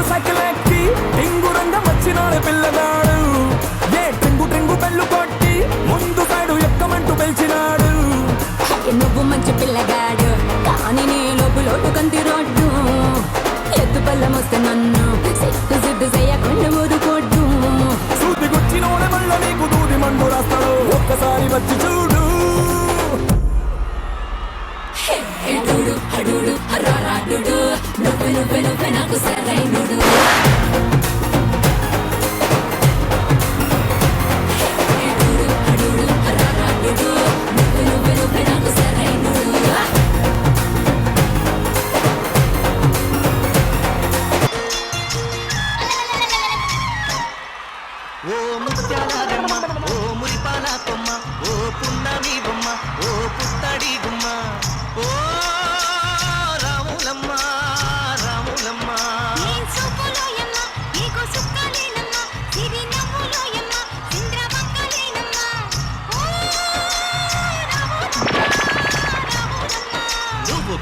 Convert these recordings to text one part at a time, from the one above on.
ముందు సైకిల్ ఎక్కి టింగు రంగం వచ్చినాడు పిల్లగాడు ఏ టింగు టింగు బెల్లు కొట్టి ముందు సైడు ఎక్కమంటూ పిలిచినాడు నువ్వు మంచి పిల్లగాడు కానీ నీ లోటు కంది రోడ్డు ఎత్తు పల్లం వస్తే నన్ను సిట్టు సిట్టు చేయకుండా ఊరుకోడ్డు సూది గుచ్చినోడే మళ్ళీ నీకు దూది మండు రాస్తాడు ఒక్కసారి వచ్చి చూడు హడుడు హడుడు హరారాడు నువ్వే నువ్వే నువ్వే నాకు సరైనడు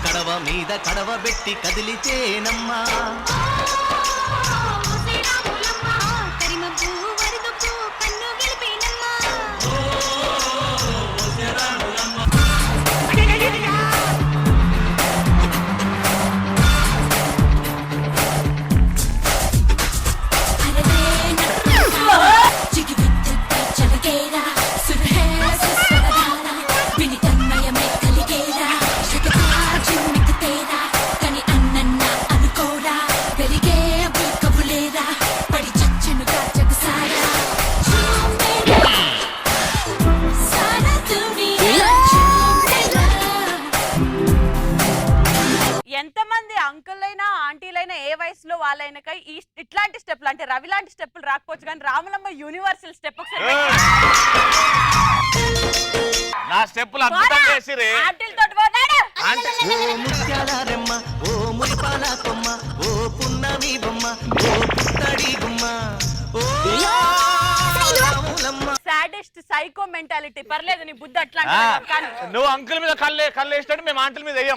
కడవ మీద కడవ పెట్టి కదిలితేనమ్మా వాళ్ళైనకై ఇట్లాంటి స్టెప్లు అంటే రవి లాంటి స్టెప్పులు రాకపోవచ్చు కానీ రాములమ్మ యూనివర్సల్ స్టెప్ నా స్టెప్పులు అద్భుతంగా చేసిరే ఆంటీలతోటి పోనాడు ఓ ముత్యాల రెమ్మ ఓ మురిపాల కొమ్మ ఓ పున్నమి బొమ్మ ఓ పుత్తడి గుమ్మ ఓ రాములమ్మ సాడెస్ట్ సైకో మెంటాలిటీ పర్లేదు నీ బుద్ధి అట్లా కానీ నువ్వు అంకుల్ మీద కళ్ళు వేసినట్టు మేము ఆంటీల మీద వేయం